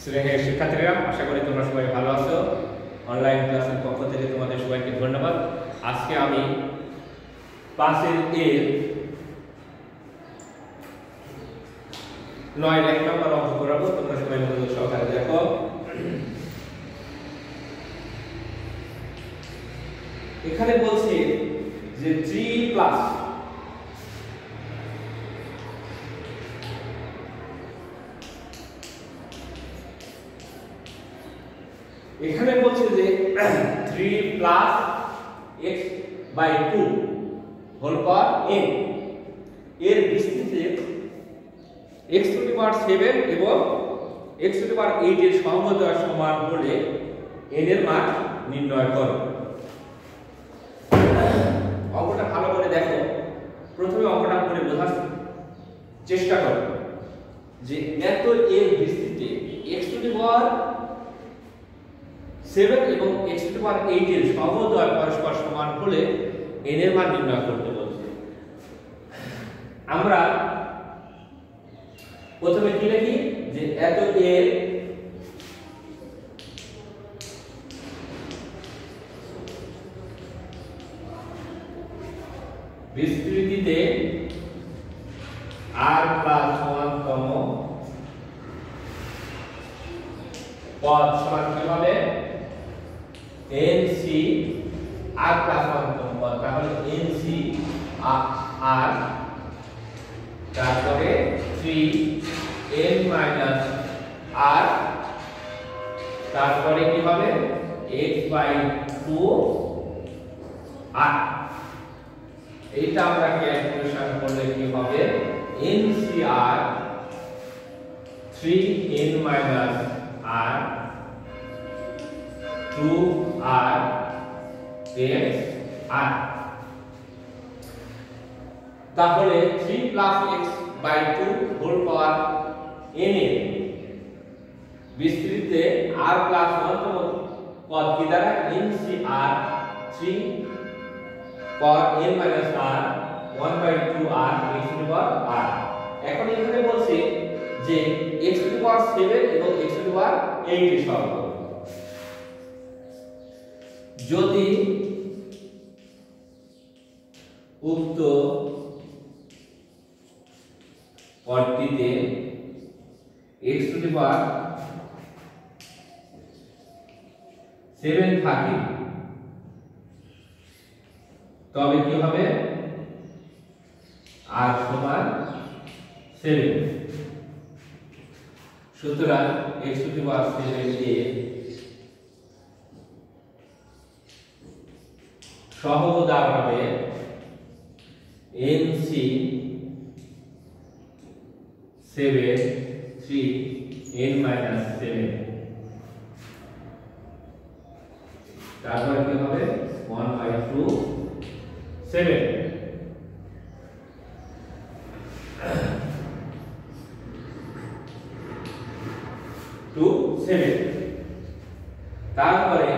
শ্রেণীর শিক্ষার্থীরা, আশা করি তোমরা সবাই ভালো আছো। অনলাইন ক্লাসের পক্ষ থেকে তোমাদের সবাইকে ধন্যবাদ। আজকে আমি ক্লাসের এর 9 নম্বর অঙ্ক করাবো। তোমরা সবাই মনোযোগ সহকারে দেখো। এখানে বলছে যে 3 প্লাস এখানে বলছে যে 3 plus x by 2 whole power n এর বিস্তৃতিতে x টু দি পাওয়ার 7 এবং x টু দি পাওয়ার 8 এর সহগদ্বয় সমান হলে n এর মান নির্ণয় করো। অঙ্কটা ভালো করে দেখো। প্রথমে অঙ্কটা করে বোঝার চেষ্টা করো যে এত এর বিস্তৃতিতে x টু দি পাওয়ার 7 এবং x টু দি পাওয়ার 8 এর সহগদ্বয় পরস্পর সমান হলে n এর মান নির্ণয় করতে বলছে। আমরা প্রথমে কি লিখি যে এত এর বিস্তৃতিতে r প্লাস 1 তম পদ সমান কি হবে nc r প্লাস 1 তম পদ, তাহলে nc r তারপরে 3 n মাইনাস r তারপরে কি হবে x বাই 2 r। এইটা আমরা ক্যালকুলেশন করলে কি হবে ncr 3n minus r 2r x r। তাহলে 3 plus x by 2 whole power n এর বিস্তৃতিতে r প্লাস 1 তম পদ কি দ্বারা ncr 3 power n minus r 1 by 2r x to the power r। এখন এখানে বলছে যে x টু দি পাওয়ার 7 এবং x টু দি পাওয়ার 8 এর সহগ। যদি উক্ত পদটিতে x টু দি পাওয়ার 7 থাকে তবে কি হবে r সমান 7। সুতরাং x টু দি পাওয়ার 7 এর সহগ দাঁড়াবে nc 7 3 n মাইনাস 7, তারপর কি হবে 1 বাই 2 7 টু 7। তারপরে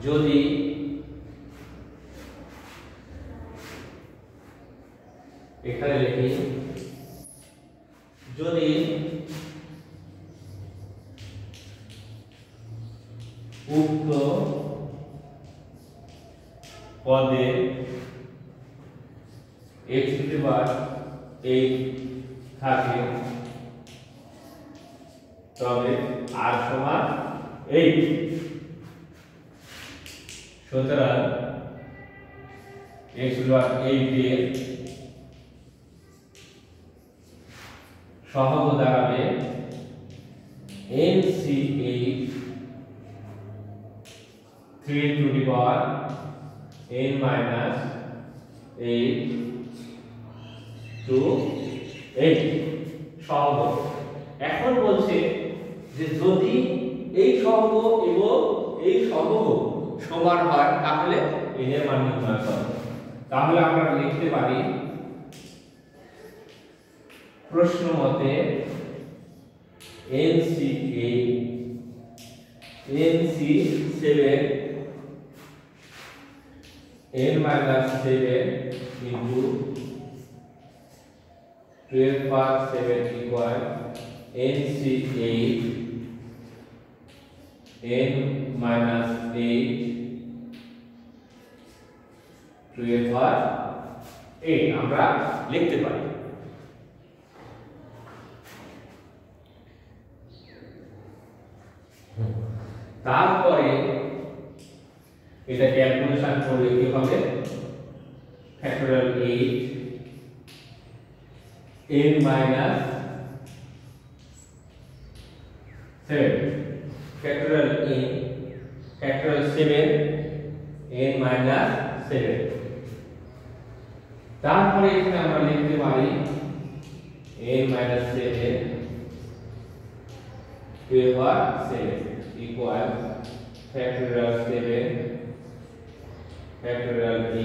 যদি এখানে লিখি যদি উক্ত পদে x টু দি পাওয়ার 8 থাকে তবে r সমান 8। সুতরাং x টু দি পাওয়ার 8 এর সহগ দাঁড়াবে nc8 3 to the power n minus 8 to 8 সহগ। এখন বলছে যে যদি এই সহগ এবং এই সহগ সমান হয় তাহলে n এর মান নির্ণয় করো। তাহলে আমরা লিখতে পারি প্রশ্ন মতে nc8 nc7 n minus 7 into 12 power 7 equal nc 8 n minus 8 12 power 8 আমরা লিখতে পারি। তারপরে এটা ক্যালকুলেশন করলে কি হবে factorial 8 n minus 7 factorial n factorial 7 n minus 7 তারপরে এখানে আমরা লিখতে পারি n minus 7 12 power 7 equal factorial 7 factorial 8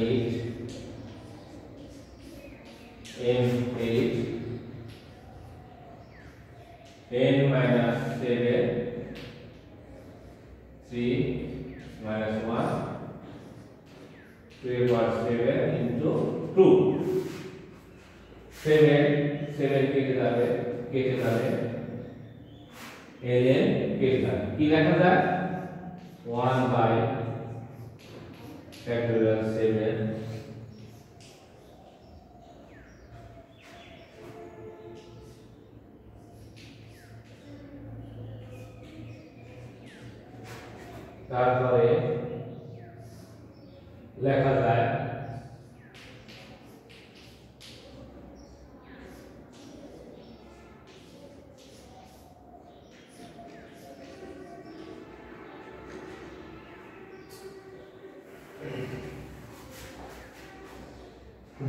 n 8 n minus 7 3 minus 1 12 power 7 into 2 7 কেটে যাবে ln কেটে যাবে কি লেখা যায় 1 by factorial 7 তারপরে লেখা যায়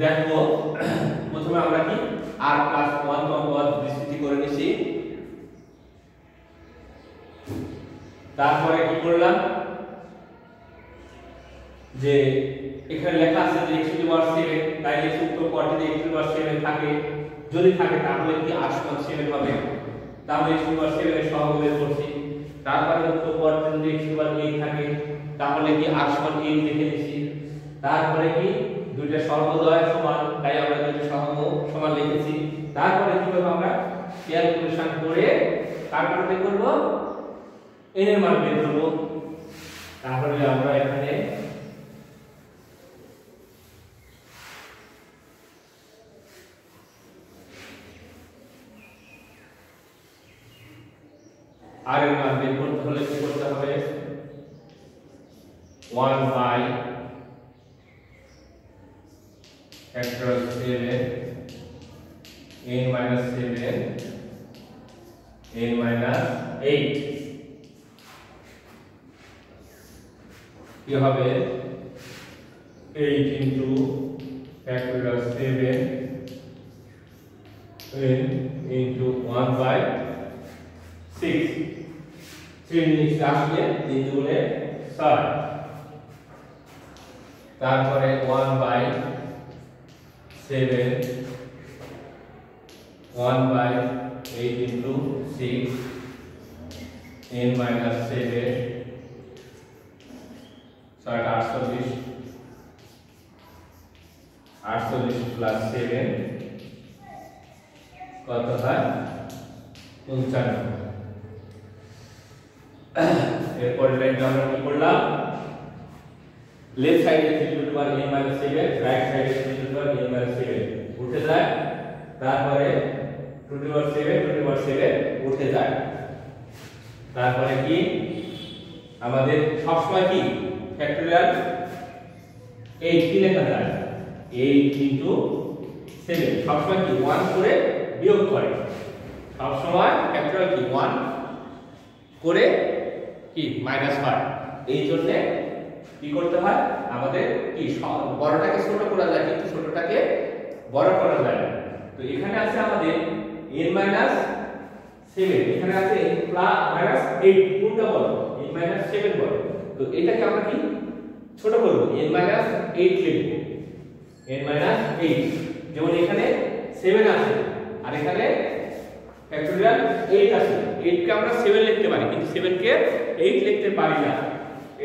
দেখো প্রথমে আমরা কি r plus 1 পদ বিস্তৃতি করে নিছি তারপরে কি করলাম যে এখানে লেখা আছে যে x টু দি পাওয়ার 7 তাই এই সূত্র পদ্ধতিতে x টু দি পাওয়ার 7 থাকে যদি থাকে তাহলে কি r সমান 7 হবে তাহলে x টু দি পাওয়ার 7 এর সহগ বের করছি তারপরে সূত্র পদ্ধতিতে x টু দি পাওয়ার 8 থাকে তাহলে কি r সমান 8 লিখে দিছি তারপরে কি দুইটা সহগদ্বয় সমান তাই আমরা দুইটা সহগ সমান লিখেছি তারপরে কি করব আমরা ক্যালকুলেশন করে তারপরে কি করব n এর মান বের করব তাহলে আমরা এখানে r এর মান বের করতে হলে কি করতে হবে 1 by factorial 7 n minus 7 n minus 8 কি হবে 8 into factorial 7 n into 1 by 6 3 নিচে আসলে 3 গুণে 6 তারপরে 1 by 7 1 by 8 into 6 n minus 7 48 plus 7 কত হয় 95 এরপর লাইনটা আমরা কি করলাম লেফট সাইডে 3 to the power n minus 7 right সাইডে 3 to the power n minus 7 উঠে যায় তারপরে 2 two the power 7 2 two the পাওয়ার 7 উঠে যায় তারপরে কি আমাদের সব সময় কি ফ্যাক্টরিয়াল 8 কি লেখা যায় 8 into 7 সব সময় কি 1 করে বিয়োগ করে সব সময় ফ্যাক্টরিয়াল কি 1 করে কি মাইনাস হয় এই জন্য কি করতে হয় আমাদের কি বড়টাকে ছোট করা যায় কিন্তু ছোটটাকে বড় করা যায় না তো এখানে আছে আমাদের n minus 7 এখানে আছে n plus minus 8 কোনটা বড় n minus 7 বড় তো এটাকে আমরা কি ছোট করব n minus 8 লিখব n minus 8 যেমন এখানে 7 আছে আর এখানে ফ্যাক্টরিয়াল 8 আছে 8 কে আমরা 7 লিখতে পারি কিন্তু 7 কে 8 লিখতে পারি না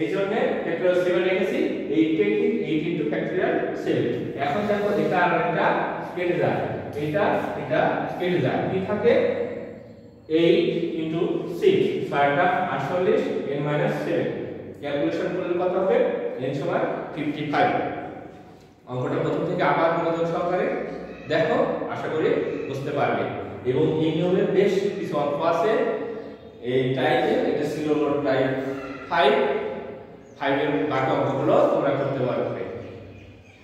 এইজন্য ফ্যাক্টরিয়াল 7 লিখেছি 8 into ফ্যাক্টরিয়াল 7 এখন দেখো এটা আর একটা কেটে যায় এটা এটা কেটে যায়, কি থাকে 8 ইনটু 6 ছয়টা 48 n - 7 ক্যালকুলেশন করলে কত হবে n সমান 55। অঙ্কটা প্রথম থেকে আবার মনোযোগ সহকারে দেখো, আশা করি বুঝতে পারবে। এবং এই নিয়মের বেশ কিছু অঙ্ক আছে এই টাইপে, এটা ছিল টাইপ 5 এর বাকি অঙ্কগুলো তোমরা করতে পারবে।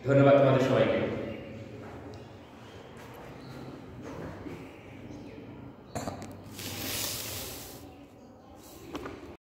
ধন্যবাদ তোমাদের সবাইকে।